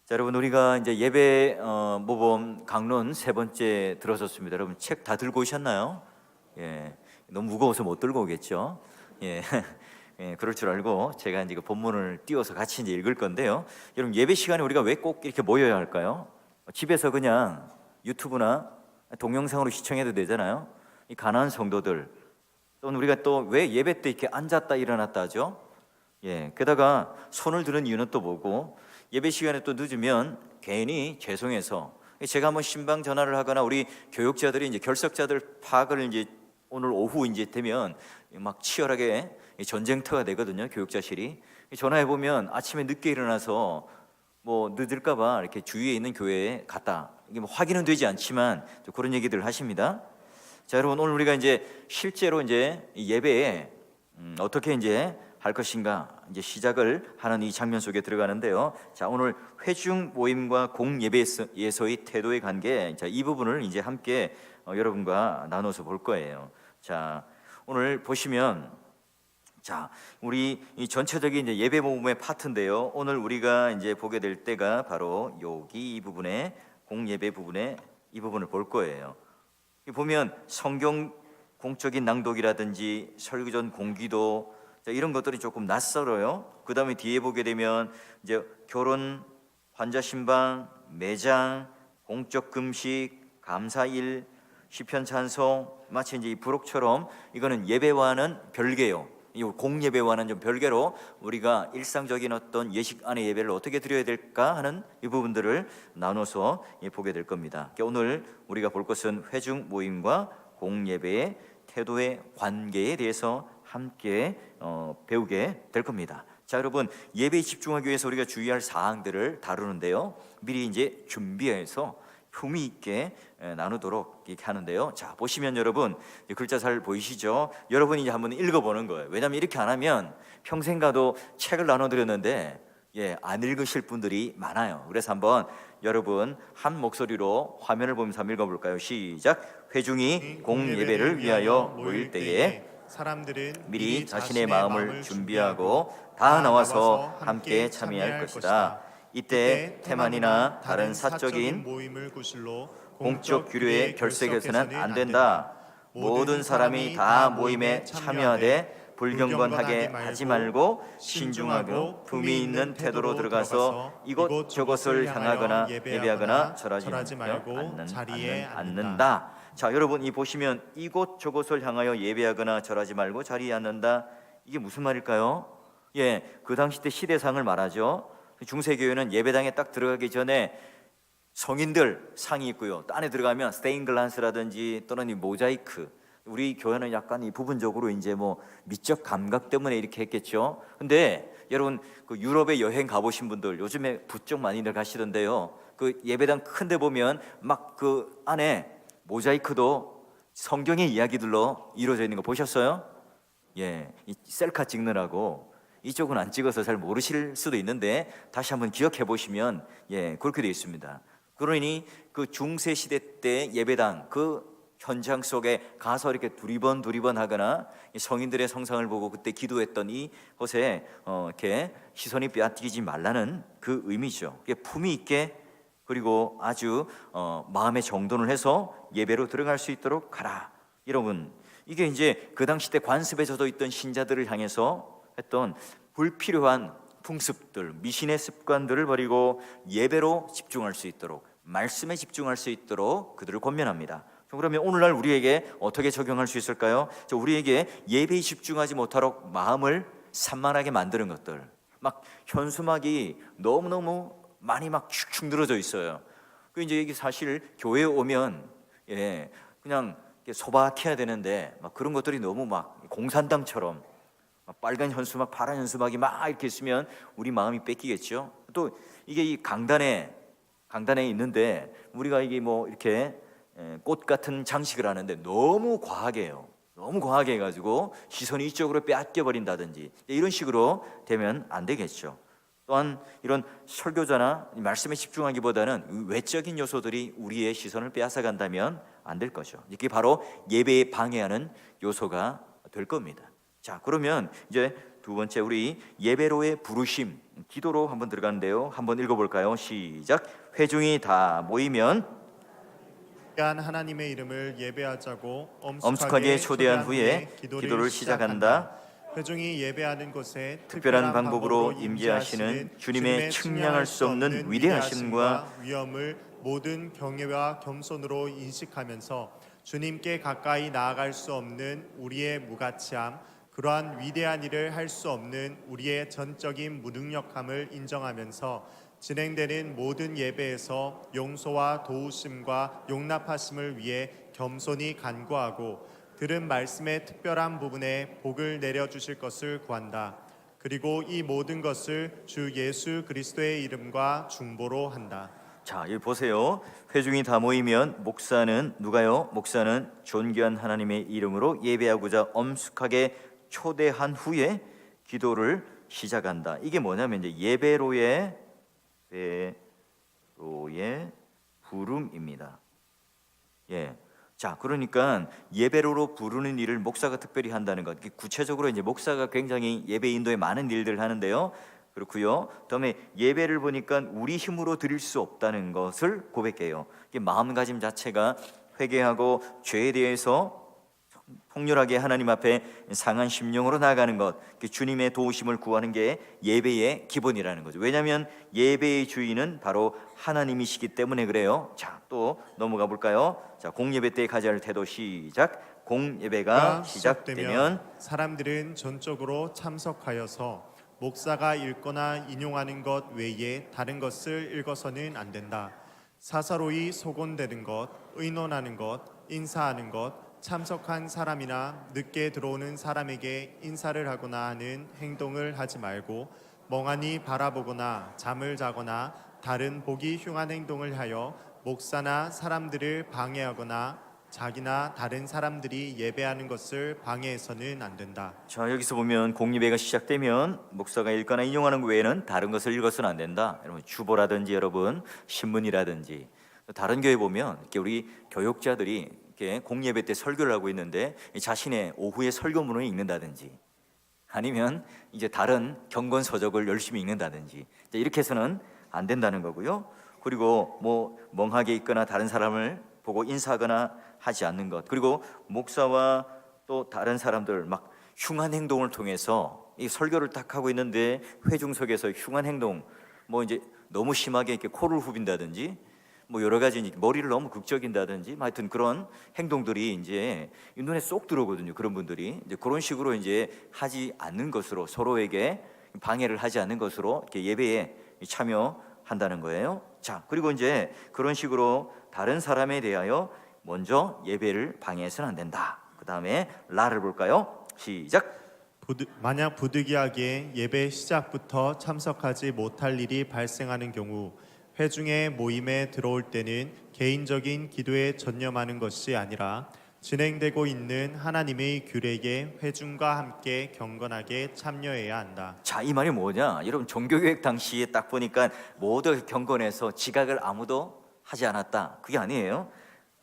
자, 여러분, 우리가 이제 예배 모범 강론 세 번째 들어섰습니다. 여러분, 책 다 들고 오셨나요? 예, 너무 무거워서 못 들고 오겠죠? 예, 예, 그럴 줄 알고 제가 이제 그 본문을 띄워서 같이 이제 읽을 건데요. 여러분, 예배 시간에 우리가 왜 꼭 이렇게 모여야 할까요? 집에서 그냥 유튜브나 동영상으로 시청해도 되잖아요. 이 가난한 성도들, 또는 우리가 또 왜 예배 때 이렇게 앉았다 일어났다 하죠? 예, 게다가 손을 드는 이유는 또 뭐고, 예배 시간에 또 늦으면 괜히 죄송해서 제가 한번 신방 전화를 하거나 우리 교육자들이 이제 결석자들 파악을 이제 오늘 오후 이제 되면 막 치열하게 전쟁터가 되거든요. 교육자실이 전화해 보면 아침에 늦게 일어나서 뭐 늦을까봐 이렇게 주위에 있는 교회에 갔다, 이게 뭐 확인은 되지 않지만 그런 얘기들을 하십니다. 자, 여러분, 오늘 우리가 이제 실제로 이제 예배에 어떻게 이제 할 것인가 이제 시작을 하는 이 장면 속에 들어가는데요. 자, 오늘 회중 모임과 공예배에서의 태도의 관계, 자, 이 부분을 이제 함께 여러분과 나눠서 볼 거예요. 자, 오늘 보시면, 자, 우리 이 전체적인 이제 예배 모임의 파트인데요. 오늘 우리가 이제 보게 될 때가 바로 여기 이 부분에, 공예배 부분에 이 부분을 볼 거예요. 보면 성경 공적인 낭독이라든지 설교 전 공기도, 이런 것들이 조금 낯설어요. 그 다음에 뒤에 보게 되면 이제 결혼, 환자 신방, 매장, 공적 금식, 감사일, 시편 찬송, 마치 이제 이 부록처럼 이거는 예배와는 별개요. 이 공예배와는 좀 별개로 우리가 일상적인 어떤 예식 안의 예배를 어떻게 드려야 될까 하는 이 부분들을 나눠서 보게 될 겁니다. 오늘 우리가 볼 것은 회중 모임과 공예배의 태도의 관계에 대해서 함께 배우게 될 겁니다. 자, 여러분, 예배에 집중하기 위해서 우리가 주의할 사항들을 다루는데요. 미리 이제 준비해서 품위 있게 나누도록 이렇게 하는데요. 자, 보시면 여러분, 글자 잘 보이시죠? 여러분이 이제 한번 읽어보는 거예요. 왜냐하면 이렇게 안 하면 평생 가도 책을 나눠드렸는데 안 읽으실 분들이 많아요. 그래서 한번 여러분 한 목소리로 화면을 보면서 한번 읽어볼까요? 시작. 회중이 공예배를 위하여 모일 때에 사람들은 미리 자신의 마음을 준비하고 다 나와서 함께 참여할 것이다. 이때 태만이나 다른 사적인 모임을 구실로 공적 규례에 결석해서는 안 된다. 모든 사람이 다 모임에 참여하되 불경건하게 하지 말고 신중하고 품위 있는 태도로 들어가서 이곳 저곳을 향하거나 예배하거나 절하지 말고 자리에 앉는다. 자, 여러분, 이 보시면 이곳 저곳을 향하여 예배하거나 절하지 말고 자리에 앉는다. 이게 무슨 말일까요? 그 당시 때 시대상을 말하죠. 중세교회는 예배당에 딱 들어가기 전에 성인들 상이 있고요. 또 안에 들어가면 스테인글라스라든지 또는 이 모자이크. 우리 교회는 약간 이 부분적으로 이제 뭐 미적 감각 때문에 이렇게 했겠죠. 근데 여러분, 그 유럽에 여행 가보신 분들, 요즘에 부쩍 많이들 가시던데요. 그 예배당 큰데 보면 막 그 안에 모자이크도 성경의 이야기들로 이루어져 있는 거 보셨어요? 이 셀카 찍느라고 이쪽은 안 찍어서 잘 모르실 수도 있는데 다시 한번 기억해 보시면 그렇게 되어 있습니다. 그러니 그 중세 시대 때 예배당 그 현장 속에 가서 이렇게 두리번 하거나 성인들의 성상을 보고 그때 기도했던 이곳에 이렇게 시선이 빼앗기지 말라는 그 의미죠. 품위 있게, 그리고 아주 마음의 정돈을 해서 예배로 들어갈 수 있도록 가라. 여러분, 이게 이제 그 당시 때 관습에 젖어 있던 신자들을 향해서 했던 불필요한 풍습들, 미신의 습관들을 버리고 예배로 집중할 수 있도록, 말씀에 집중할 수 있도록 그들을 권면합니다. 그러면 오늘날 우리에게 어떻게 적용할 수 있을까요? 우리에게 예배에 집중하지 못하도록 마음을 산만하게 만드는 것들, 막 현수막이 너무너무 많이 막 축축 늘어져 있어요. 그 이제 이게 사실 교회에 오면 그냥 소박해야 되는데 막 그런 것들이 너무 막 공산당처럼 막 빨간 현수막, 파란 현수막이 막 이렇게 있으면 우리 마음이 뺏기겠죠. 또 이게 이 강단에 있는데 우리가 이게 뭐 이렇게 꽃 같은 장식을 하는데 너무 과하게 해요. 너무 과하게 해가지고 시선이 이쪽으로 빼앗겨 버린다든지 이런 식으로 되면 안 되겠죠. 또한 이런 설교자나 말씀에 집중하기보다는 외적인 요소들이 우리의 시선을 빼앗아 간다면 안 될 거죠. 이게 바로 예배에 방해하는 요소가 될 겁니다. 자, 그러면 이제 두 번째, 우리 예배로의 부르심, 기도로 한번 들어가는데요. 한번 읽어볼까요? 시작. 회중이 다 모이면 귀한 하나님의 이름을 예배하자고 엄숙하게 초대한 후에 기도를 시작한다. 회중이 예배하는 곳에 특별한 방법으로 임재하시는 주님의 측량할 수 없는 위대하심과 위엄을 모든 경외와 겸손으로 인식하면서 주님께 가까이 나아갈 수 없는 우리의 무가치함, 그러한 위대한 일을 할 수 없는 우리의 전적인 무능력함을 인정하면서 진행되는 모든 예배에서 용서와 도우심과 용납하심을 위해 겸손히 간구하고 들은 말씀의 특별한 부분에 복을 내려주실 것을 구한다. 그리고 이 모든 것을 주 예수 그리스도의 이름과 중보로 한다. 자, 여기 보세요. 회중이 다 모이면 목사는 누가요? 목사는 존귀한 하나님의 이름으로 예배하고자 엄숙하게 초대한 후에 기도를 시작한다. 이게 뭐냐면 이제 예배로의 부름입니다. 예. 자, 그러니까 예배로로 부르는 일을 목사가 특별히 한다는 것. 구체적으로 이제 목사가 굉장히 예배 인도에 많은 일들을 하는데요. 그렇고요. 그다음에 예배를 보니까 우리 힘으로 드릴 수 없다는 것을 고백해요. 이게 마음가짐 자체가 회개하고 죄에 대해서 통렬하게 하나님 앞에 상한 심령으로 나아가는 것, 주님의 도우심을 구하는 게 예배의 기본이라는 거죠. 왜냐하면 예배의 주인은 바로 하나님이시기 때문에 그래요. 자, 또 넘어가 볼까요? 자, 공예배 때 가져야 할 태도 시작. 공예배가 시작되면 사람들은 전적으로 참석하여서 목사가 읽거나 인용하는 것 외에 다른 것을 읽어서는 안 된다. 사사로이 소곤대는 것, 의논하는 것, 인사하는 것, 참석한 사람이나 늦게 들어오는 사람에게 인사를 하거나 하는 행동을 하지 말고 멍하니 바라보거나 잠을 자거나 다른 보기 흉한 행동을 하여 목사나 사람들을 방해하거나 자기나 다른 사람들이 예배하는 것을 방해해서는 안 된다. 자, 여기서 보면 공예배가 시작되면 목사가 읽거나 인용하는 것 외에는 다른 것을 읽어서는 안 된다. 여러분 주보라든지 여러분 신문이라든지 다른 교회 보면 이렇게 우리 교육자들이 이렇게 공예배 때 설교를 하고 있는데 자신의 오후에 설교문을 읽는다든지 아니면 이제 다른 경건 서적을 열심히 읽는다든지 이렇게 해서는 안 된다는 거고요. 그리고 뭐 멍하게 있거나 다른 사람을 보고 인사하거나 하지 않는 것, 그리고 목사와 또 다른 사람들 막 흉한 행동을 통해서 이 설교를 딱 하고 있는데 회중석에서 흉한 행동, 뭐 이제 너무 심하게 이렇게 코를 후빈다든지 뭐 여러 가지 머리를 너무 극적인다든지 하여튼 그런 행동들이 이제 눈에 쏙 들어오거든요. 그런 분들이 이제 그런 식으로 이제 하지 않는 것으로 서로에게 방해를 하지 않는 것으로 이렇게 예배에 참여한다는 거예요. 자, 그리고 이제 그런 식으로 다른 사람에 대하여 먼저 예배를 방해해서는 안 된다. 그 다음에 라를 볼까요? 시작. 만약 부득이하게 예배 시작부터 참석하지 못할 일이 발생하는 경우 회중의 모임에 들어올 때는 개인적인 기도에 전념하는 것이 아니라 진행되고 있는 하나님의 규례에 회중과 함께 경건하게 참여해야 한다. 자, 이 말이 뭐냐? 여러분 종교개혁 당시에 딱 보니까 모두 경건해서 지각을 아무도 하지 않았다. 그게 아니에요.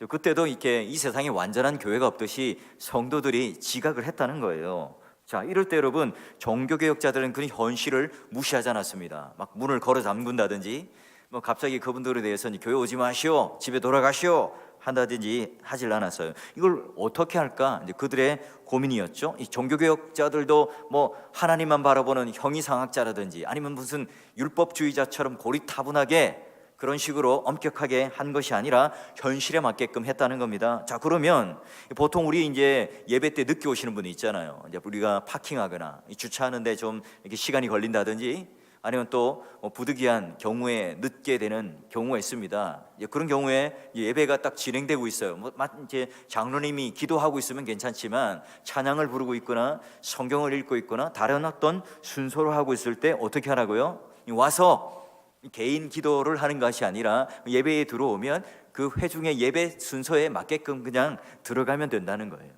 그때도 이렇게 이 세상에 완전한 교회가 없듯이 성도들이 지각을 했다는 거예요. 자, 이럴 때 여러분 종교개혁자들은 그 현실을 무시하지 않았습니다. 막 문을 걸어 잠근다든지 뭐 갑자기 그분들에 대해서는 교회 오지 마시오, 집에 돌아가시오 한다든지 하질 않았어요. 이걸 어떻게 할까? 이제 그들의 고민이었죠. 이 종교개혁자들도 뭐 하나님만 바라보는 형이상학자라든지 아니면 무슨 율법주의자처럼 고리타분하게 그런 식으로 엄격하게 한 것이 아니라 현실에 맞게끔 했다는 겁니다. 자, 그러면 보통 우리 이제 예배 때 늦게 오시는 분이 있잖아요. 이제 우리가 파킹하거나 주차하는데 좀 이렇게 시간이 걸린다든지 아니면 또 부득이한 경우에 늦게 되는 경우가 있습니다. 그런 경우에 예배가 딱 진행되고 있어요. 뭐 이제 장로님이 기도하고 있으면 괜찮지만 찬양을 부르고 있거나 성경을 읽고 있거나 다른 어떤 순서를 하고 있을 때 어떻게 하라고요? 와서 개인 기도를 하는 것이 아니라 예배에 들어오면 그 회중의 예배 순서에 맞게끔 그냥 들어가면 된다는 거예요.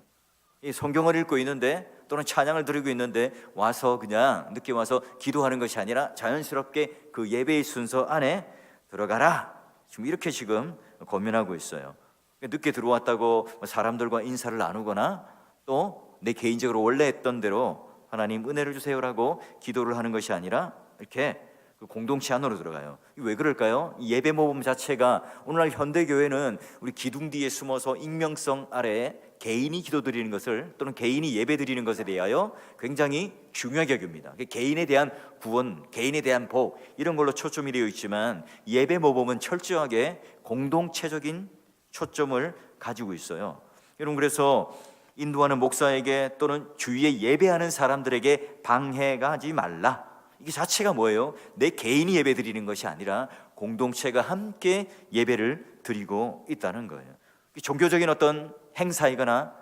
이 성경을 읽고 있는데 또는 찬양을 드리고 있는데 와서 그냥 늦게 와서 기도하는 것이 아니라 자연스럽게 그 예배의 순서 안에 들어가라. 지금 이렇게 지금 권면하고 있어요. 늦게 들어왔다고 사람들과 인사를 나누거나 또 내 개인적으로 원래 했던 대로 하나님 은혜를 주세요라고 기도를 하는 것이 아니라 이렇게 그 공동체 안으로 들어가요. 왜 그럴까요? 이 예배 모범 자체가 오늘날 현대 교회는 우리 기둥 뒤에 숨어서 익명성 아래 개인이 기도드리는 것을 또는 개인이 예배드리는 것에 대하여 굉장히 중요하게 여깁니다. 개인에 대한 구원, 개인에 대한 복 이런 걸로 초점이 되어 있지만 예배 모범은 철저하게 공동체적인 초점을 가지고 있어요. 여러분, 그래서 인도하는 목사에게 또는 주위에 예배하는 사람들에게 방해가 하지 말라. 이게 자체가 뭐예요? 내 개인이 예배 드리는 것이 아니라 공동체가 함께 예배를 드리고 있다는 거예요. 종교적인 어떤 행사이거나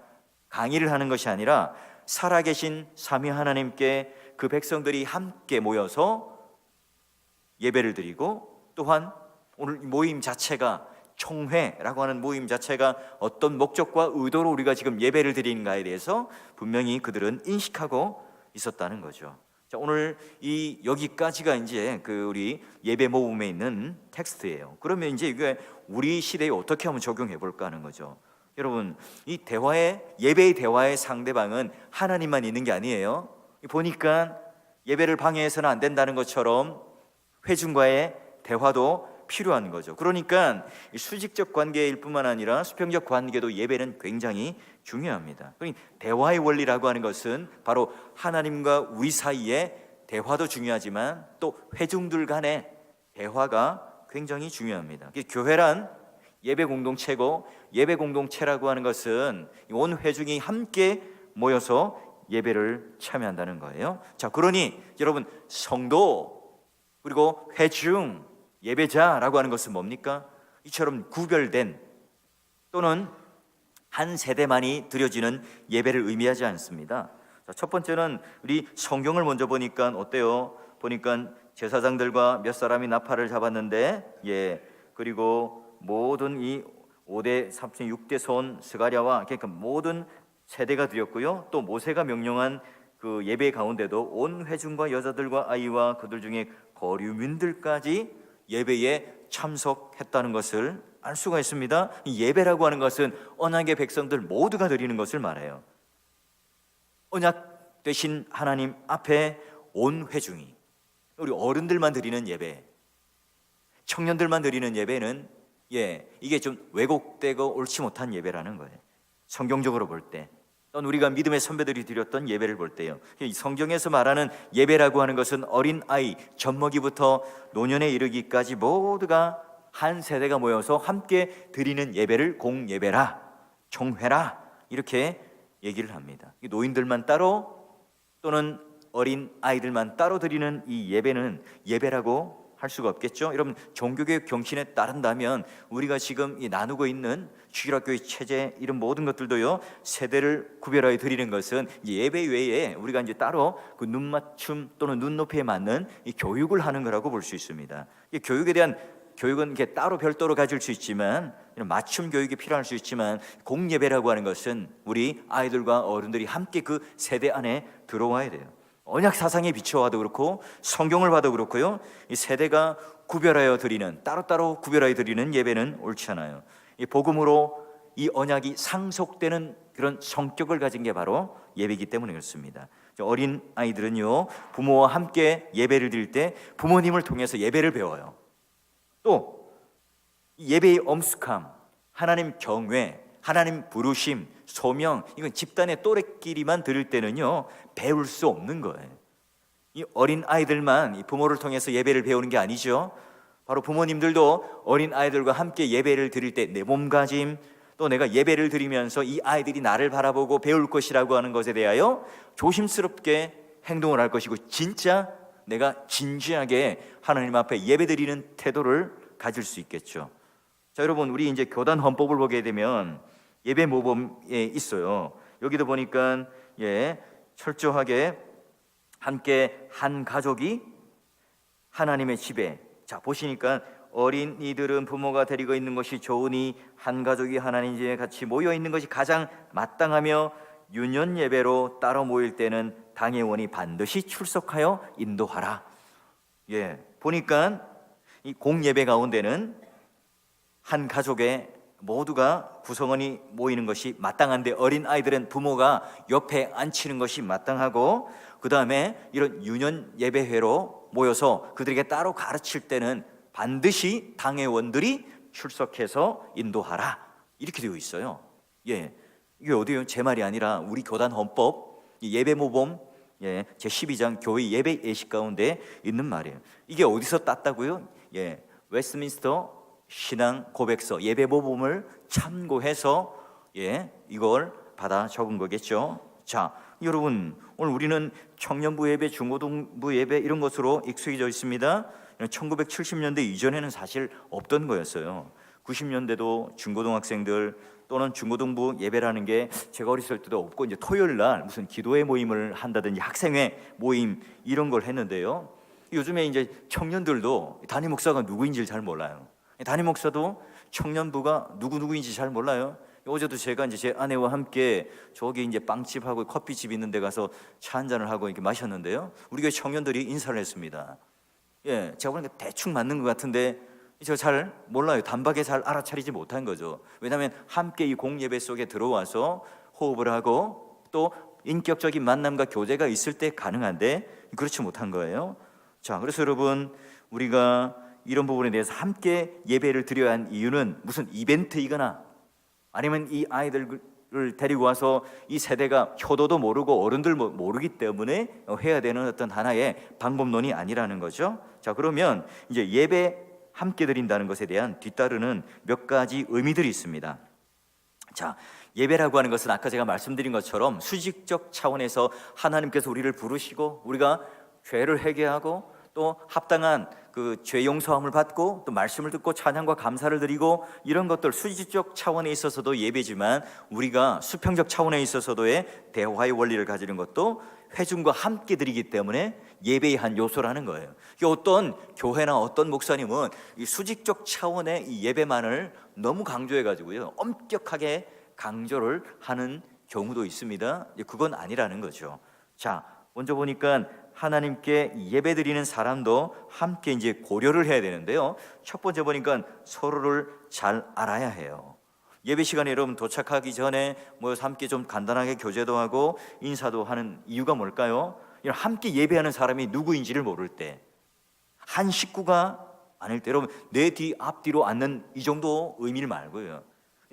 강의를 하는 것이 아니라 살아계신 삼위 하나님께 그 백성들이 함께 모여서 예배를 드리고, 또한 오늘 모임 자체가 총회라고 하는 모임 자체가 어떤 목적과 의도로 우리가 지금 예배를 드리는가에 대해서 분명히 그들은 인식하고 있었다는 거죠. 자, 오늘 이 여기까지가 이제 그 우리 예배 모범에 있는 텍스트예요. 그러면 이제 이게 우리 시대에 어떻게 하면 적용해 볼까 하는 거죠. 여러분, 이 예배의 대화의 상대방은 하나님만 있는 게 아니에요. 보니까 예배를 방해해서는 안 된다는 것처럼 회중과의 대화도 필요한 거죠. 그러니까 수직적 관계일 뿐만 아니라 수평적 관계도 예배는 굉장히 중요합니다. 그러니까 대화의 원리라고 하는 것은 바로 하나님과 우리 사이의 대화도 중요하지만 또 회중들 간의 대화가 굉장히 중요합니다. 교회란 예배 공동체고, 예배 공동체라고 하는 것은 온 회중이 함께 모여서 예배를 참여한다는 거예요. 자, 그러니 여러분, 성도 그리고 회중, 예배자라고 하는 것은 뭡니까? 이처럼 구별된 또는 한 세대만이 드려지는 예배를 의미하지 않습니다. 자, 첫 번째는 우리 성경을 먼저 보니까 어때요? 보니까 제사장들과 몇 사람이 나팔을 잡았는데, 그리고 모든 이 5대, 3대, 6대 손 스가랴와 그러니까 모든 세대가 드렸고요. 또 모세가 명령한 그 예배 가운데도 온 회중과 여자들과 아이와 그들 중에 거류민들까지 예배에 참석했다는 것을 알 수가 있습니다. 이 예배라고 하는 것은 언약의 백성들 모두가 드리는 것을 말해요. 언약 되신 하나님 앞에 온 회중이, 우리 어른들만 드리는 예배, 청년들만 드리는 예배는 이게 좀 왜곡되고 옳지 못한 예배라는 거예요. 성경적으로 볼 때, 또는 우리가 믿음의 선배들이 드렸던 예배를 볼 때요. 이 성경에서 말하는 예배라고 하는 것은 어린 아이, 젖먹이부터 노년에 이르기까지 모두가 한 세대가 모여서 함께 드리는 예배를 공예배라, 총회라 이렇게 얘기를 합니다. 노인들만 따로 또는 어린 아이들만 따로 드리는 이 예배는 예배라고 할 수가 없겠죠. 여러분, 종교개혁 경신에 따른다면 우리가 지금 나누고 있는 주일학교의 체제 이런 모든 것들도요, 세대를 구별하여 드리는 것은 예배 외에 우리가 이제 따로 그 눈맞춤 또는 눈높이에 맞는 이 교육을 하는 거라고 볼 수 있습니다. 이 교육에 대한 교육은 이렇게 따로 별도로 가질 수 있지만, 이런 맞춤 교육이 필요할 수 있지만, 공예배라고 하는 것은 우리 아이들과 어른들이 함께 그 세대 안에 들어와야 돼요. 언약 사상에 비춰와도 그렇고 성경을 봐도 그렇고요, 이 세대가 구별하여 드리는, 따로따로 구별하여 드리는 예배는 옳지 않아요. 이 복음으로 이 언약이 상속되는 그런 성격을 가진 게 바로 예배이기 때문에 그렇습니다. 어린 아이들은요, 부모와 함께 예배를 드릴 때 부모님을 통해서 예배를 배워요. 또 예배의 엄숙함, 하나님 경외, 하나님 부르심, 소명, 이건 집단의 또래끼리만 들을 때는요, 배울 수 없는 거예요. 이 어린 아이들만 이 부모를 통해서 예배를 배우는 게 아니죠. 바로 부모님들도 어린 아이들과 함께 예배를 드릴 때 내 몸가짐, 또 내가 예배를 드리면서 이 아이들이 나를 바라보고 배울 것이라고 하는 것에 대하여 조심스럽게 행동을 할 것이고, 진짜 내가 진지하게 하나님 앞에 예배 드리는 태도를 가질 수 있겠죠. 자, 여러분, 우리 이제 교단 헌법을 보게 되면 예배 모범에 있어요. 여기도 보니까 철저하게 함께 한 가족이 하나님의 집에, 자 보시니까 어린이들은 부모가 데리고 있는 것이 좋으니 한 가족이 하나님 집에 같이 모여 있는 것이 가장 마땅하며, 유년 예배로 따로 모일 때는 당회원이 반드시 출석하여 인도하라. 보니까 이 공예배 가운데는 한 가족의 모두가 구성원이 모이는 것이 마땅한데, 어린 아이들은 부모가 옆에 앉히는 것이 마땅하고, 그 다음에 이런 유년 예배회로 모여서 그들에게 따로 가르칠 때는 반드시 당회원들이 출석해서 인도하라, 이렇게 되어 있어요. 예, 이게 어디요? 제 말이 아니라 우리 교단 헌법 예배 모범 제 12장 교회 예배 예식 가운데 있는 말이에요. 이게 어디서 땄다고요? 웨스트민스터 신앙 고백서 예배 모범을 참고해서 이걸 받아 적은 거겠죠. 자, 여러분, 오늘 우리는 청년부 예배, 중고등부 예배 이런 것으로 익숙해져 있습니다. 1970년대 이전에는 사실 없던 거였어요. 90년대도 중고등학생들 또는 중고등부 예배라는 게 제가 어렸을 때도 없고, 이제 토요일 날 무슨 기도회 모임을 한다든지 학생회 모임 이런 걸 했는데요. 요즘에 이제 청년들도 담임 목사가 누구인지를 잘 몰라요. 담임 목사도 청년부가 누구인지 잘 몰라요. 어제도 제가 이제 제 아내와 함께 저기 이제 빵집하고 커피집 있는 데 가서 차 한 잔을 하고 이렇게 마셨는데요. 우리 교회 청년들이 인사를 했습니다. 제가 보니까 대충 맞는 것 같은데 제가 잘 몰라요. 단박에 잘 알아차리지 못한 거죠. 왜냐하면 함께 이 공예배 속에 들어와서 호흡을 하고 또 인격적인 만남과 교제가 있을 때 가능한데 그렇지 못한 거예요. 자, 그래서 여러분, 우리가 이런 부분에 대해서 함께 예배를 드려야 한 이유는 무슨 이벤트이거나 아니면 이 아이들을 데리고 와서 이 세대가 효도도 모르고 어른들 모르기 때문에 해야 되는 어떤 하나의 방법론이 아니라는 거죠. 자, 그러면 이제 예배 함께 드린다는 것에 대한 뒤따르는 몇 가지 의미들이 있습니다. 자, 예배라고 하는 것은 아까 제가 말씀드린 것처럼 수직적 차원에서 하나님께서 우리를 부르시고 우리가 죄를 회개하고 또 합당한 그 죄 용서함을 받고 또 말씀을 듣고 찬양과 감사를 드리고 이런 것들 수직적 차원에 있어서도 예배지만 우리가 수평적 차원에 있어서도의 대화의 원리를 가지는 것도 회중과 함께 드리기 때문에 예배의 한 요소라는 거예요. 어떤 교회나 어떤 목사님은 이 수직적 차원의 이 예배만을 너무 강조해가지고요 엄격하게 강조를 하는 경우도 있습니다. 그건 아니라는 거죠. 자, 먼저 보니까 하나님께 예배드리는 사람도 함께 이제 고려를 해야 되는데요. 첫 번째 보니까 서로를 잘 알아야 해요. 예배 시간에 여러분 도착하기 전에 모여서 함께 좀 간단하게 교제도 하고 인사도 하는 이유가 뭘까요? 함께 예배하는 사람이 누구인지를 모를 때, 한 식구가 아닐 때, 여러분 내 뒤 앞뒤로 앉는 이 정도 의미를 말고요.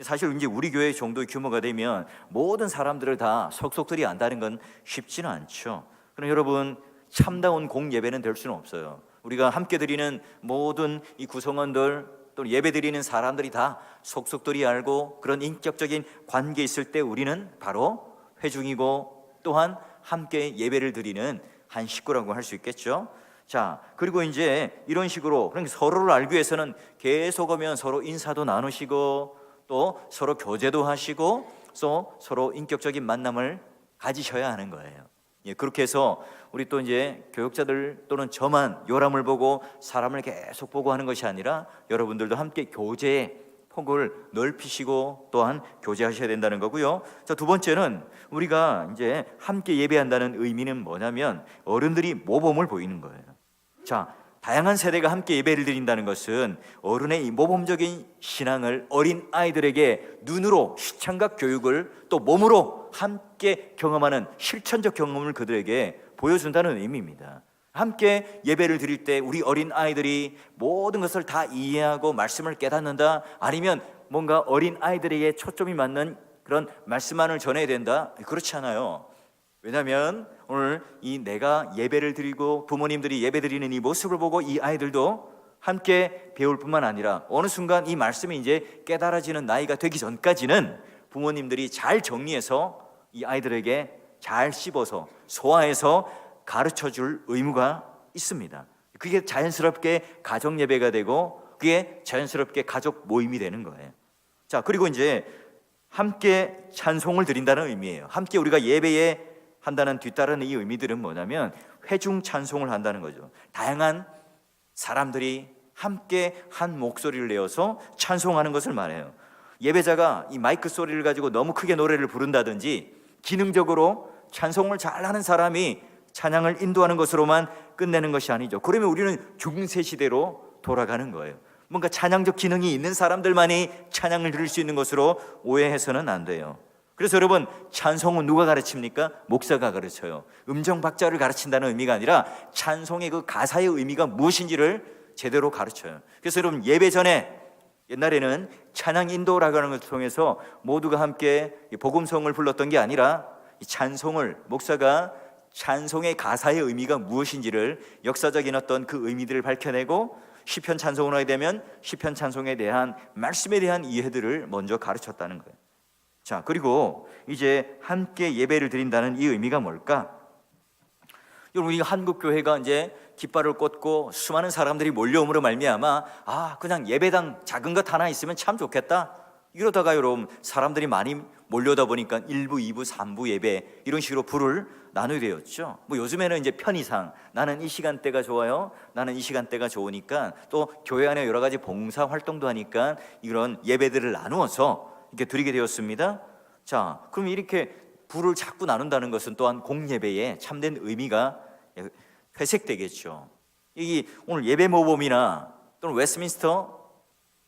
사실 이제 우리 교회 정도의 규모가 되면 모든 사람들을 다 속속들이 안다는 건 쉽지는 않죠. 그럼 여러분, 참다운 공예배는 될 수는 없어요. 우리가 함께 드리는 모든 이 구성원들 또 예배 드리는 사람들이 다 속속들이 알고 그런 인격적인 관계에 있을 때 우리는 바로 회중이고 또한 함께 예배를 드리는 한 식구라고 할 수 있겠죠. 자, 그리고 이제 이런 식으로 그러니까 서로를 알기 위해서는 계속 오면 서로 인사도 나누시고 또 서로 교제도 하시고 또 서로 인격적인 만남을 가지셔야 하는 거예요. 그렇게 해서 우리 또 이제 교육자들 또는 저만 요람을 보고 사람을 계속 보고 하는 것이 아니라 여러분들도 함께 교제의 폭을 넓히시고 또한 교제하셔야 된다는 거고요. 자, 두 번째는 우리가 이제 함께 예배한다는 의미는 뭐냐면 어른들이 모범을 보이는 거예요. 자, 다양한 세대가 함께 예배를 드린다는 것은 어른의 이 모범적인 신앙을 어린 아이들에게 눈으로 시청각 교육을 또 몸으로 함께 경험하는 실천적 경험을 그들에게 보여준다는 의미입니다. 함께 예배를 드릴 때 우리 어린 아이들이 모든 것을 다 이해하고 말씀을 깨닫는다, 아니면 뭔가 어린 아이들에게 초점이 맞는 그런 말씀만을 전해야 된다, 그렇지 않아요. 왜냐하면 오늘 이 내가 예배를 드리고 부모님들이 예배 드리는 이 모습을 보고 이 아이들도 함께 배울 뿐만 아니라 어느 순간 이 말씀이 이제 깨달아지는 나이가 되기 전까지는 부모님들이 잘 정리해서 이 아이들에게 잘 씹어서 소화해서 가르쳐 줄 의무가 있습니다. 그게 자연스럽게 가정 예배가 되고 그게 자연스럽게 가족 모임이 되는 거예요. 자, 그리고 이제 함께 찬송을 드린다는 의미예요. 함께 우리가 예배에 한다는 뒤따르는 이 의미들은 뭐냐면 회중 찬송을 한다는 거죠. 다양한 사람들이 함께 한 목소리를 내어서 찬송하는 것을 말해요. 예배자가 이 마이크 소리를 가지고 너무 크게 노래를 부른다든지 기능적으로 찬송을 잘하는 사람이 찬양을 인도하는 것으로만 끝내는 것이 아니죠. 그러면 우리는 중세 시대로 돌아가는 거예요. 뭔가 찬양적 기능이 있는 사람들만이 찬양을 드릴 수 있는 것으로 오해해서는 안 돼요. 그래서 여러분, 찬송은 누가 가르칩니까? 목사가 가르쳐요. 음정 박자를 가르친다는 의미가 아니라 찬송의 그 가사의 의미가 무엇인지를 제대로 가르쳐요. 그래서 여러분, 예배 전에 옛날에는 찬양 인도라고 하는 것을 통해서 모두가 함께 복음성을 불렀던 게 아니라 이 찬송을, 목사가 찬송의 가사의 의미가 무엇인지를, 역사적인 어떤 그 의미들을 밝혀내고 시편 찬송을 하게 되면 시편 찬송에 대한 말씀에 대한 이해들을 먼저 가르쳤다는 거예요. 자, 그리고 이제 함께 예배를 드린다는 이 의미가 뭘까? 여러분, 이 한국 교회가 이제 깃발을 꽂고 수많은 사람들이 몰려옴으로 말미암아 그냥 예배당 작은 것 하나 있으면 참 좋겠다, 이러다가 여러분 사람들이 많이 몰려다 보니까 1부, 2부, 3부 예배 이런 식으로 부를 나누게 되었죠. 뭐 요즘에는 이제 편의상 나는 이 시간대가 좋아요, 나는 이 시간대가 좋으니까, 또 교회 안에 여러 가지 봉사 활동도 하니까 이런 예배들을 나누어서 이렇게 드리게 되었습니다. 자, 그럼 이렇게 부를 자꾸 나눈다는 것은 또한 공예배의 참된 의미가 회색되겠죠. 이 오늘 예배 모범이나 또는 웨스트민스터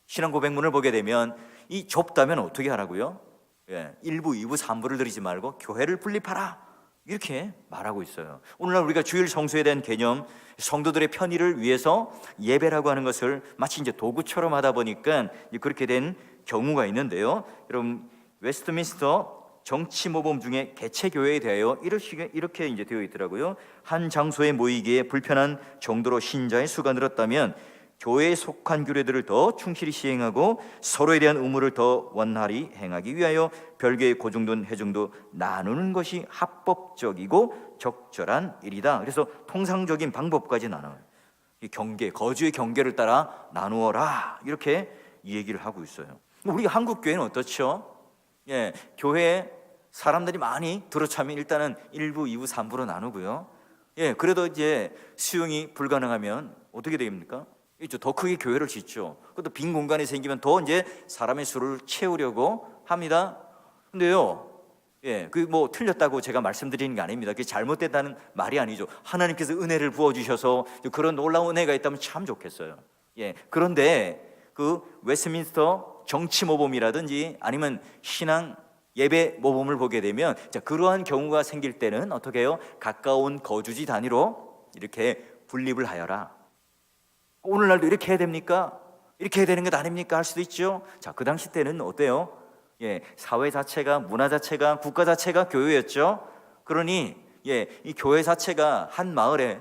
신앙 고백문을 보게 되면 이 좁다면 어떻게 하라고요? 1부, 2부, 3부를 드리지 말고 교회를 분립하라, 이렇게 말하고 있어요. 오늘날 우리가 주일 성수에 대한 개념, 성도들의 편의를 위해서 예배라고 하는 것을 마치 이제 도구처럼 하다 보니까 그렇게 된 경우가 있는데요. 여러분, 웨스트민스터 정치 모범 중에 개최 교회에 대하여 이렇게 이제 되어 있더라고요. 한 장소에 모이기에 불편한 정도로 신자의 수가 늘었다면 교회에 속한 규례들을 더 충실히 시행하고 서로에 대한 의무를 더 원활히 행하기 위하여 별개의 고중도 해중도 나누는 것이 합법적이고 적절한 일이다. 그래서 통상적인 방법까지 나눠요. 이 경계, 거주의 경계를 따라 나누어라, 이렇게 이 얘기를 하고 있어요. 우리 한국 교회는 어떻죠? 교회에 사람들이 많이 들어차면 일단은 1부, 2부, 3부로 나누고요. 그래도 이제 수용이 불가능하면 어떻게 됩니까? 더 크게 교회를 짓죠. 그것도 빈 공간이 생기면 더 이제 사람의 수를 채우려고 합니다. 근데요, 그 뭐 틀렸다고 제가 말씀드리는 게 아닙니다. 그게 잘못됐다는 말이 아니죠. 하나님께서 은혜를 부어주셔서 그런 놀라운 은혜가 있다면 참 좋겠어요. 그런데 그 웨스트민스터 정치 모범이라든지 아니면 신앙 예배 모범을 보게 되면, 그러한 경우가 생길 때는 어떻게 해요? 가까운 거주지 단위로 이렇게 분립을 하여라. 오늘날도 이렇게 해야 됩니까? 이렇게 해야 되는 것 아닙니까? 할 수도 있죠. 자, 그 당시 때는 어때요? 사회 자체가, 문화 자체가, 국가 자체가 교회였죠. 그러니 이 교회 자체가 한 마을에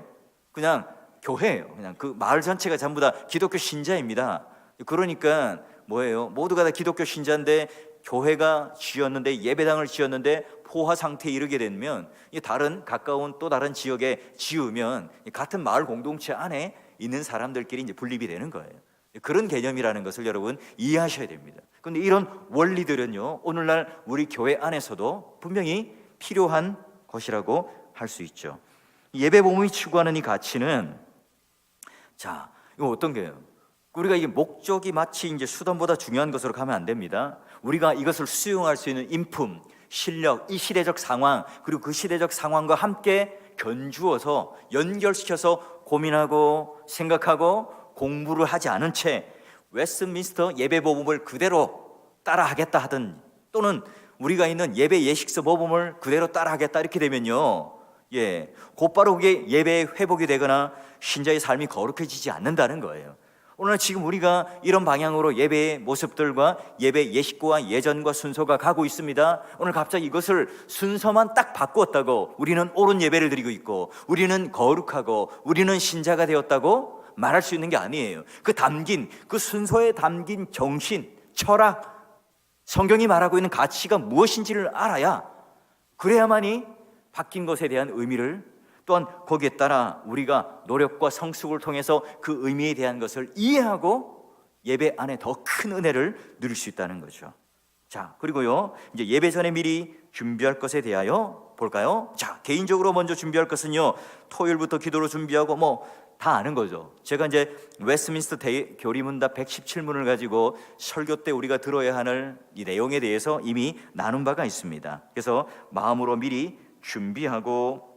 그냥 교회예요. 그냥 그 마을 전체가 전부 다 기독교 신자입니다. 그러니까 뭐예요? 모두가 다 기독교 신자인데 교회가 지었는데, 예배당을 지었는데 포화 상태에 이르게 되면 다른 가까운 또 다른 지역에 지으면 같은 마을 공동체 안에 있는 사람들끼리 이제 분립이 되는 거예요. 그런 개념이라는 것을 여러분 이해하셔야 됩니다. 그런데 이런 원리들은요, 오늘날 우리 교회 안에서도 분명히 필요한 것이라고 할 수 있죠. 예배 모범이 추구하는 이 가치는, 자, 이거 어떤 게요? 우리가 이게 목적이 마치 이제 수단보다 중요한 것으로 가면 안 됩니다. 우리가 이것을 수용할 수 있는 인품, 실력, 이 시대적 상황, 그리고 그 시대적 상황과 함께 견주어서 연결시켜서 고민하고 생각하고 공부를 하지 않은 채 웨스트민스터 예배 모범을 그대로 따라하겠다 하든, 또는 우리가 있는 예배 예식서 모범을 그대로 따라하겠다 이렇게 되면요, 곧바로 그게 예배의 회복이 되거나 신자의 삶이 거룩해지지 않는다는 거예요. 오늘 지금 우리가 이런 방향으로 예배의 모습들과 예배 예식과 예전과 순서가 가고 있습니다. 오늘 갑자기 이것을 순서만 딱 바꾸었다고 우리는 옳은 예배를 드리고 있고 우리는 거룩하고 우리는 신자가 되었다고 말할 수 있는 게 아니에요. 그 순서에 담긴 정신, 철학, 성경이 말하고 있는 가치가 무엇인지를 알아야, 그래야만이 바뀐 것에 대한 의미를, 또한 거기에 따라 우리가 노력과 성숙을 통해서 그 의미에 대한 것을 이해하고 예배 안에 더 큰 은혜를 누릴 수 있다는 거죠. 자, 그리고요, 이제 예배 전에 미리 준비할 것에 대하여 볼까요? 자, 개인적으로 먼저 준비할 것은요, 토요일부터 기도로 준비하고 다 아는 거죠. 제가 이제 웨스트민스터 교리문답 117문을 가지고 설교 때 우리가 들어야 하는 이 내용에 대해서 이미 나눈 바가 있습니다. 그래서 마음으로 미리 준비하고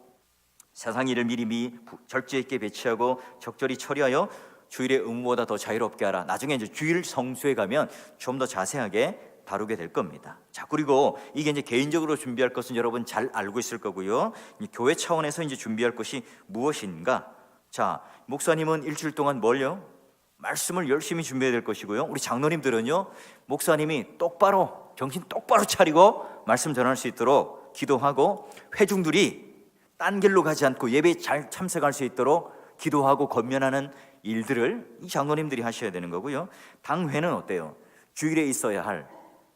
세상 일을 미리 절제 있게 배치하고 적절히 처리하여 주일의 의무보다 더 자유롭게 하라. 나중에 이제 주일 성수에 가면 좀 더 자세하게 다루게 될 겁니다. 자, 그리고 이게 이제 개인적으로 준비할 것은 여러분 잘 알고 있을 거고요. 교회 차원에서 이제 준비할 것이 무엇인가? 자, 목사님은 일주일 동안 뭘요? 말씀을 열심히 준비해야 될 것이고요. 우리 장로님들은요, 목사님이 똑바로 정신 똑바로 차리고 말씀 전할 수 있도록 기도하고, 회중들이 딴 길로 가지 않고 예배에 잘 참석할 수 있도록 기도하고 권면하는 일들을 이 장로님들이 하셔야 되는 거고요. 당회는 어때요? 주일에 있어야 할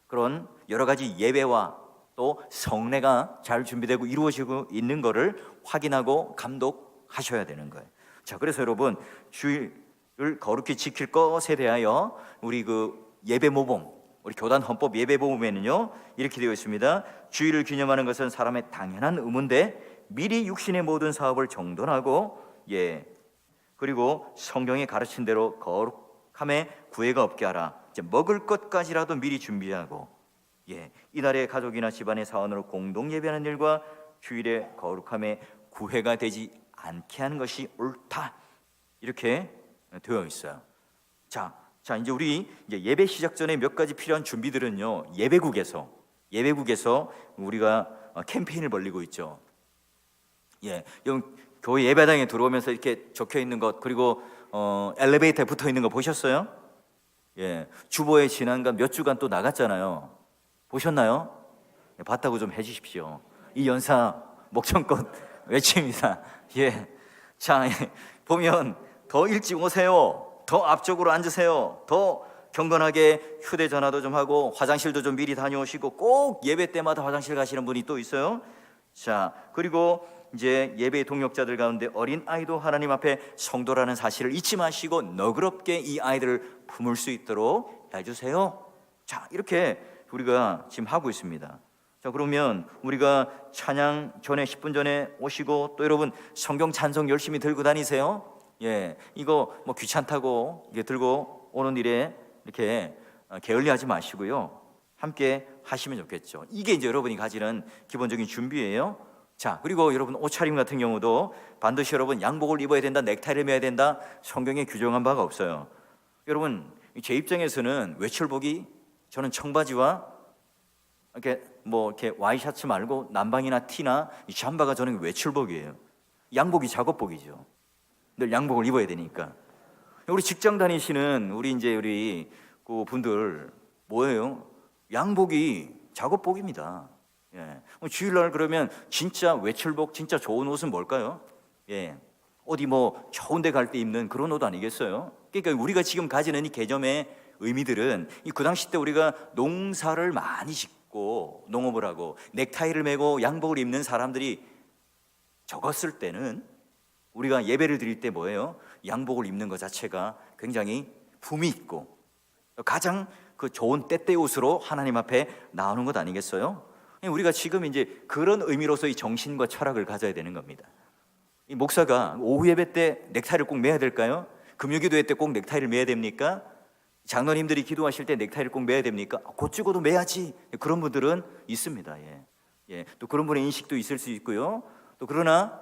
그런 여러 가지 예배와 또 성례가 잘 준비되고 이루어지고 있는 것을 확인하고 감독하셔야 되는 거예요. 자, 그래서 여러분, 주일을 거룩히 지킬 것에 대하여 우리 그 예배 모범, 우리 교단 헌법 예배 모범에는요 이렇게 되어 있습니다. 주일을 기념하는 것은 사람의 당연한 의무인데 미리 육신의 모든 사업을 정돈하고, 그리고 성경에 가르친 대로 거룩함에 구애가 없게 하라. 이제 먹을 것까지라도 미리 준비하고, 이날에 가족이나 집안의 사원으로 공동 예배하는 일과 주일에 거룩함에 구애가 되지 않게 하는 것이 옳다. 이렇게 되어 있어요. 자, 이제 우리 이제 예배 시작 전에 몇 가지 필요한 준비들은요, 예배국에서 우리가 캠페인을 벌리고 있죠. 교회 예배당에 들어오면서 이렇게 적혀 있는 것, 그리고 엘리베이터에 붙어 있는 거 보셨어요? 주보에 지난간 몇 주간 또 나갔잖아요. 보셨나요? 봤다고 좀 해주십시오. 이 연사 목청껏 외칩니다. 자, 보면 더 일찍 오세요. 더 앞쪽으로 앉으세요. 더 경건하게 휴대전화도 좀 하고 화장실도 좀 미리 다녀오시고, 꼭 예배 때마다 화장실 가시는 분이 또 있어요. 자, 그리고 이제 예배의 동역자들 가운데 어린 아이도 하나님 앞에 성도라는 사실을 잊지 마시고 너그럽게 이 아이들을 품을 수 있도록 해주세요. 자, 이렇게 우리가 지금 하고 있습니다. 자, 그러면 우리가 찬양 전에 10분 전에 오시고, 또 여러분 성경 찬송 열심히 들고 다니세요. 이거 뭐 귀찮다고 이게 들고 오는 일에 이렇게 게을리하지 마시고요, 함께 하시면 좋겠죠. 이게 이제 여러분이 가지는 기본적인 준비예요. 자, 그리고 여러분 옷차림 같은 경우도 반드시 여러분 양복을 입어야 된다, 넥타이를 매야 된다, 성경에 규정한 바가 없어요. 여러분, 제 입장에서는 외출복이, 저는 청바지와 이렇게 와이셔츠 말고 남방이나 티나 이 잠바가 저는 외출복이에요. 양복이 작업복이죠. 늘 양복을 입어야 되니까. 우리 직장 다니시는 우리 그 분들 뭐예요? 양복이 작업복입니다. 주일날 그러면 진짜 외출복, 진짜 좋은 옷은 뭘까요? 어디 뭐 좋은 데 갈 때 입는 그런 옷 아니겠어요? 그러니까 우리가 지금 가지는 이 개념의 의미들은 그 당시 때 우리가 농사를 많이 짓고 농업을 하고 넥타이를 매고 양복을 입는 사람들이 적었을 때는 우리가 예배를 드릴 때 뭐예요? 양복을 입는 것 자체가 굉장히 품이 있고 가장 그 좋은 때때의 옷으로 하나님 앞에 나오는 것 아니겠어요? 우리가 지금 이제 그런 의미로서 이 정신과 철학을 가져야 되는 겁니다. 이 목사가 오후 예배 때 넥타이를 꼭 매야 될까요? 금요기도회 때 꼭 넥타이를 매야 됩니까? 장로님들이 기도하실 때 넥타이를 꼭 매야 됩니까? 곧 죽어도 매야지. 그런 분들은 있습니다. 또 그런 분의 인식도 있을 수 있고요. 또 그러나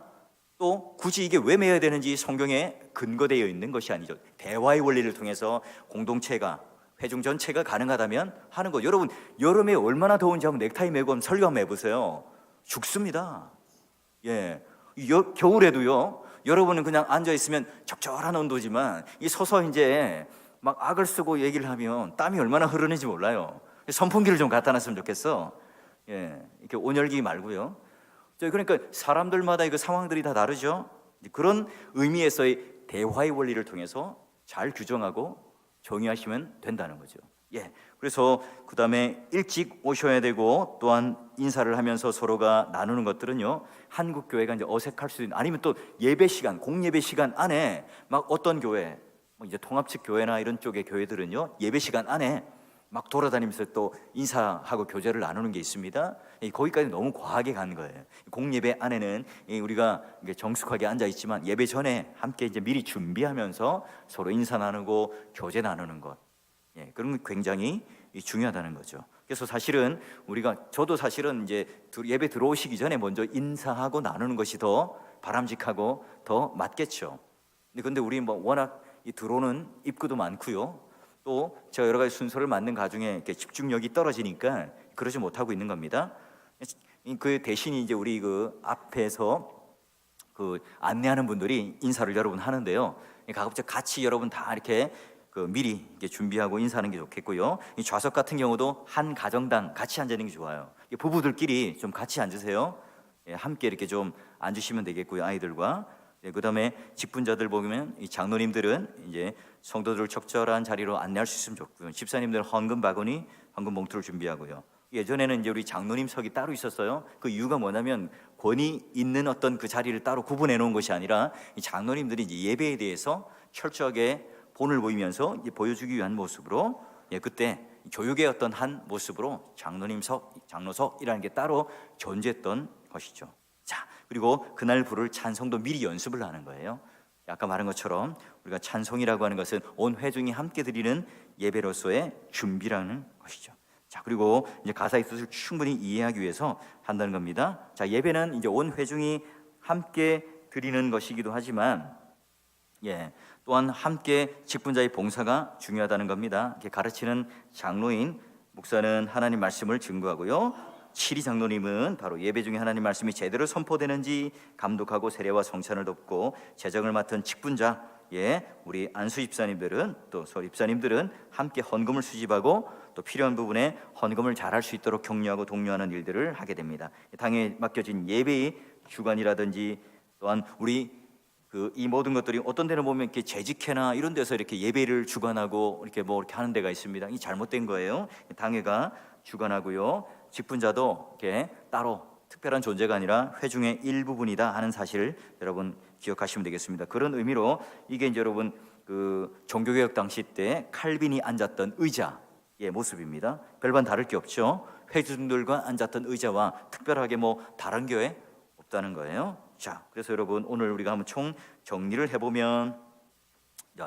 또 굳이 이게 왜 매야 되는지 성경에 근거되어 있는 것이 아니죠. 대화의 원리를 통해서 공동체가, 회중 전체가 가능하다면 하는 것. 여러분, 여름에 얼마나 더운지 한번 넥타이 매고 한번 설교 한번 해보세요. 죽습니다. 겨울에도요, 여러분은 그냥 앉아있으면 적절한 온도지만 이 서서 이제 막 악을 쓰고 얘기를 하면 땀이 얼마나 흐르는지 몰라요. 선풍기를 좀 갖다 놨으면 좋겠어. 이렇게 온열기 말고요. 그러니까 사람들마다 그 상황들이 다 다르죠. 그런 의미에서의 대화의 원리를 통해서 잘 규정하고 정의하시면 된다는 거죠. 그래서 그 다음에 일찍 오셔야 되고, 또한 인사를 하면서 서로가 나누는 것들은요, 한국 교회가 이제 어색할 수도 있는, 아니면 또 예배 시간, 공예배 시간 안에 막 어떤 교회, 이제 통합측 교회나 이런 쪽의 교회들은요, 예배 시간 안에 막 돌아다니면서 또 인사하고 교제를 나누는 게 있습니다. 거기까지 너무 과하게 간 거예요. 공예배 안에는 우리가 정숙하게 앉아 있지만 예배 전에 함께 이제 미리 준비하면서 서로 인사 나누고 교제 나누는 것, 그런 게 굉장히 중요하다는 거죠. 그래서 사실은 저도 사실은 이제 예배 들어오시기 전에 먼저 인사하고 나누는 것이 더 바람직하고 더 맞겠죠. 근데 우리 뭐 워낙 들어오는 입구도 많고요. 또 제가 여러 가지 순서를 만든 가중에 이렇게 집중력이 떨어지니까 그러지 못하고 있는 겁니다. 그 대신 이제 우리 그 앞에서 그 안내하는 분들이 인사를 여러분 하는데요. 가급적 같이 여러분 다 이렇게 그 미리 이렇게 준비하고 인사하는 게 좋겠고요. 이 좌석 같은 경우도 한 가정당 같이 앉는 게 좋아요. 부부들끼리 좀 같이 앉으세요. 예, 함께 이렇게 좀 앉으시면 되겠고요, 아이들과. 예, 그다음에 직분자들 보면 이 장로님들은 이제 성도들을 적절한 자리로 안내할 수 있으면 좋고요. 집사님들은 헌금 바구니, 헌금 봉투를 준비하고요. 예전에는 이제 우리 장로님석이 따로 있었어요. 그 이유가 뭐냐면 권위 있는 어떤 그 자리를 따로 구분해 놓은 것이 아니라 이 장로님들이 이제 예배에 대해서 철저하게 본을 보이면서 이제 보여주기 위한 모습으로, 예, 그때 교육의 어떤 한 모습으로 장로님석, 장로석이라는 게 따로 존재했던 것이죠. 자, 그리고 그날 부를 찬송도 미리 연습을 하는 거예요. 아까 말한 것처럼 우리가 찬송이라고 하는 것은 온 회중이 함께 드리는 예배로서의 준비라는 것이죠. 자, 그리고 이제 가사의 뜻을 충분히 이해하기 위해서 한다는 겁니다. 자, 예배는 이제 온 회중이 함께 드리는 것이기도 하지만, 예, 또한 함께 직분자의 봉사가 중요하다는 겁니다. 이렇게 가르치는 장로인, 목사는 하나님 말씀을 증거하고요. 치리 장로님은 바로 예배 중에 하나님 말씀이 제대로 선포되는지 감독하고 세례와 성찬을 돕고 재정을 맡은 직분자, 예, 우리 안수 집사님들은 또 서 집사님들은 함께 헌금을 수집하고 또 필요한 부분에 헌금을 잘할 수 있도록 격려하고 독려하는 일들을 하게 됩니다. 당에 맡겨진 예배의 주관이라든지 또한 우리 이 모든 것들이 어떤 데는 보면 이렇게 재직회나 이런 데서 이렇게 예배를 주관하고 이렇게 뭐 이렇게 하는 데가 있습니다. 이 잘못된 거예요. 당회가 주관하고요. 직분자도 이렇게 따로 특별한 존재가 아니라 회중의 일부분이다 하는 사실을 여러분 기억하시면 되겠습니다. 그런 의미로 이게 이제 여러분 그 종교개혁 당시 때 칼빈이 앉았던 의자의 모습입니다. 별반 다를 게 없죠. 회중들과 앉았던 의자와 특별하게 뭐 다른 교회 없다는 거예요. 자, 그래서 여러분 오늘 우리가 한번 총 정리를 해보면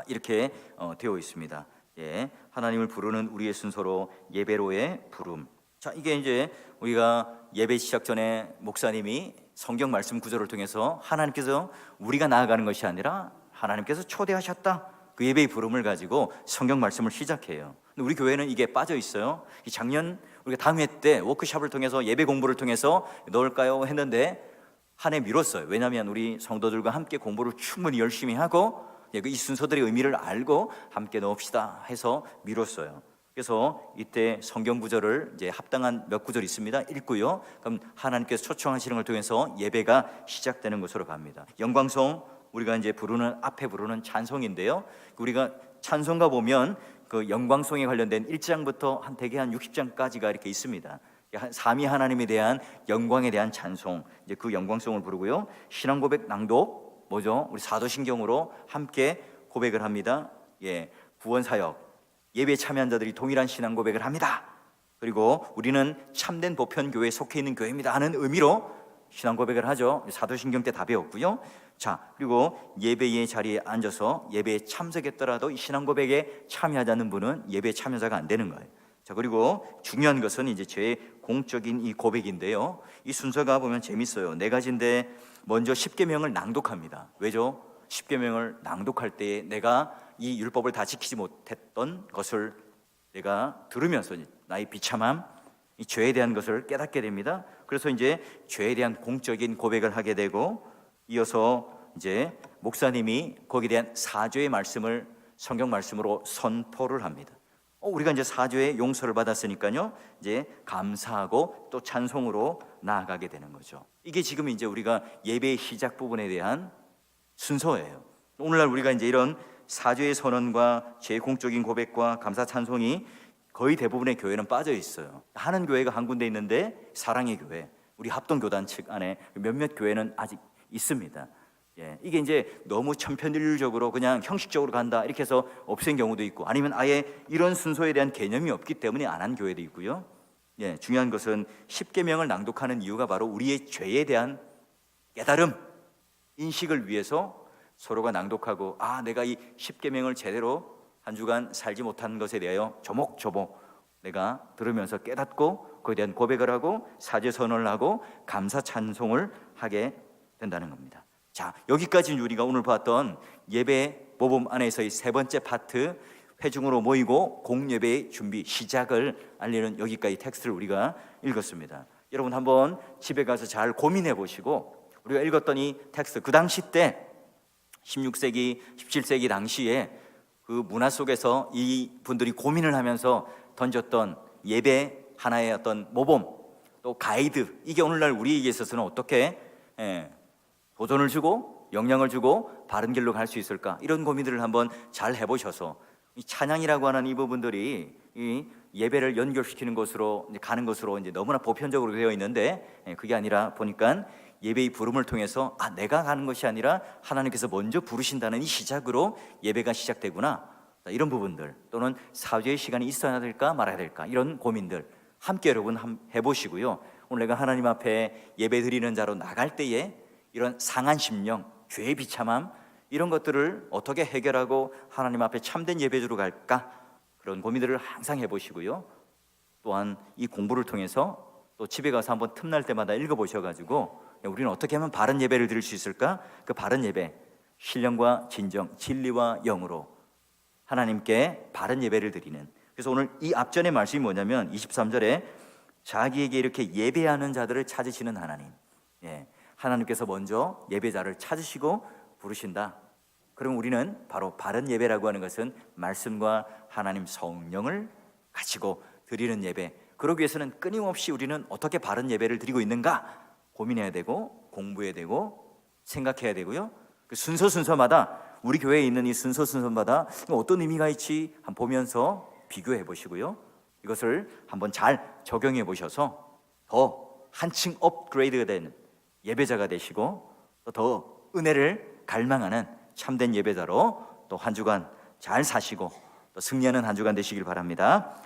이렇게 되어 있습니다. 예, 하나님을 부르는 우리의 순서로 예배로의 부름. 자, 이게 이제 우리가 예배 시작 전에 목사님이 성경 말씀 구절을 통해서 하나님께서 우리가 나아가는 것이 아니라 하나님께서 초대하셨다, 그 예배의 부름을 가지고 성경 말씀을 시작해요. 근데 우리 교회는 이게 빠져 있어요. 작년 우리가 당회 때 워크숍을 통해서 예배 공부를 통해서 넣을까요 했는데 한 해 미뤘어요. 왜냐하면 우리 성도들과 함께 공부를 충분히 열심히 하고 이 순서들의 의미를 알고 함께 넣읍시다 해서 미뤘어요. 그래서 이때 성경 구절을 이제 합당한 몇 구절 있습니다. 읽고요. 그럼 하나님께서 초청하시는 걸 통해서 예배가 시작되는 것으로 갑니다. 영광송, 우리가 이제 앞에 부르는 찬송인데요. 우리가 찬송가 보면 그 영광송에 관련된 1장부터 대개 한 60장까지가 이렇게 있습니다. 삼위 하나님에 대한 영광에 대한 찬송, 이제 그 영광송을 부르고요. 신앙 고백 낭독, 뭐죠? 우리 사도신경으로 함께 고백을 합니다. 예, 구원 사역, 예배에 참여한 자들이 동일한 신앙 고백을 합니다. 그리고 우리는 참된 보편 교회에 속해 있는 교회입니다 하는 의미로 신앙 고백을 하죠. 사도신경 때 다 배웠고요. 자, 그리고 예배의 자리에 앉아서 예배에 참석했더라도 이 신앙 고백에 참여하지 않는 분은 예배 참여자가 안 되는 거예요. 자, 그리고 중요한 것은 이제 제 공적인 이 고백인데요. 이 순서가 보면 재밌어요. 네 가지인데 먼저 십계명을 낭독합니다. 왜죠? 십계명을 낭독할 때에 내가 이 율법을 다 지키지 못했던 것을 내가 들으면서 나의 비참함, 이 죄에 대한 것을 깨닫게 됩니다. 그래서 이제 죄에 대한 공적인 고백을 하게 되고, 이어서 이제 목사님이 거기에 대한 사죄의 말씀을 성경 말씀으로 선포를 합니다. 우리가 이제 사죄의 용서를 받았으니까요, 이제 감사하고 또 찬송으로 나아가게 되는 거죠. 이게 지금 이제 우리가 예배의 시작 부분에 대한 순서예요. 오늘날 우리가 이제 이런 사죄의 선언과 제 공적인 고백과 감사 찬송이 거의 대부분의 교회는 빠져 있어요. 하는 교회가 한 군데 있는데 사랑의 교회, 우리 합동교단 측 안에 몇몇 교회는 아직 있습니다. 예, 이게 이제 너무 천편일률적으로 그냥 형식적으로 간다 이렇게 해서 없앤 경우도 있고, 아니면 아예 이런 순서에 대한 개념이 없기 때문에 안 한 교회도 있고요. 예, 중요한 것은 십계명을 낭독하는 이유가 바로 우리의 죄에 대한 깨달음, 인식을 위해서 서로가 낭독하고, 내가 이 십계명을 제대로 한 주간 살지 못한 것에 대하여 조목조목 내가 들으면서 깨닫고 그에 대한 고백을 하고 사죄 선언을 하고 감사 찬송을 하게 된다는 겁니다. 자, 여기까지 우리가 오늘 봤던 예배 모범 안에서의 세 번째 파트, 회중으로 모이고 공예배의 준비 시작을 알리는 여기까지 텍스트를 우리가 읽었습니다. 여러분 한번 집에 가서 잘 고민해 보시고, 우리가 읽었던 이 텍스트, 그 당시 때 16세기, 17세기 당시에 그 문화 속에서 이 분들이 고민을 하면서 던졌던 예배 하나의 어떤 모범, 또 가이드, 이게 오늘날 우리에게 있어서는 어떻게 도전을 주고 영향을 주고 바른 길로 갈 수 있을까, 이런 고민들을 한번 잘 해보셔서 이 찬양이라고 하는 이 부분들이 이 예배를 연결시키는 것으로 가는 것으로 이제 너무나 보편적으로 되어 있는데, 그게 아니라 보니까 예배의 부름을 통해서 내가 가는 것이 아니라 하나님께서 먼저 부르신다는 이 시작으로 예배가 시작되구나, 이런 부분들, 또는 사죄의 시간이 있어야 될까 말아야 될까, 이런 고민들 함께 여러분 해보시고요. 오늘 내가 하나님 앞에 예배 드리는 자로 나갈 때에 이런 상한 심령, 죄의 비참함, 이런 것들을 어떻게 해결하고 하나님 앞에 참된 예배주로 갈까, 그런 고민들을 항상 해보시고요. 또한 이 공부를 통해서 또 집에 가서 한번 틈날 때마다 읽어보셔가지고 우리는 어떻게 하면 바른 예배를 드릴 수 있을까, 그 바른 예배, 신령과 진정, 진리와 영으로 하나님께 바른 예배를 드리는. 그래서 오늘 이 앞전의 말씀이 뭐냐면 23절에 자기에게 이렇게 예배하는 자들을 찾으시는 하나님, 하나님께서 먼저 예배자를 찾으시고 부르신다. 그럼 우리는 바로 바른 예배라고 하는 것은 말씀과 하나님 성령을 가지고 드리는 예배, 그러기 위해서는 끊임없이 우리는 어떻게 바른 예배를 드리고 있는가 고민해야 되고 공부해야 되고 생각해야 되고요. 그 순서마다, 우리 교회에 있는 이 순서마다 어떤 의미가 있지 한번 보면서 비교해 보시고요. 이것을 한번 잘 적용해 보셔서 더 한층 업그레이드가 되는 예배자가 되시고 더 은혜를 갈망하는 참된 예배자로 또 한 주간 잘 사시고 또 승리하는 한 주간 되시길 바랍니다.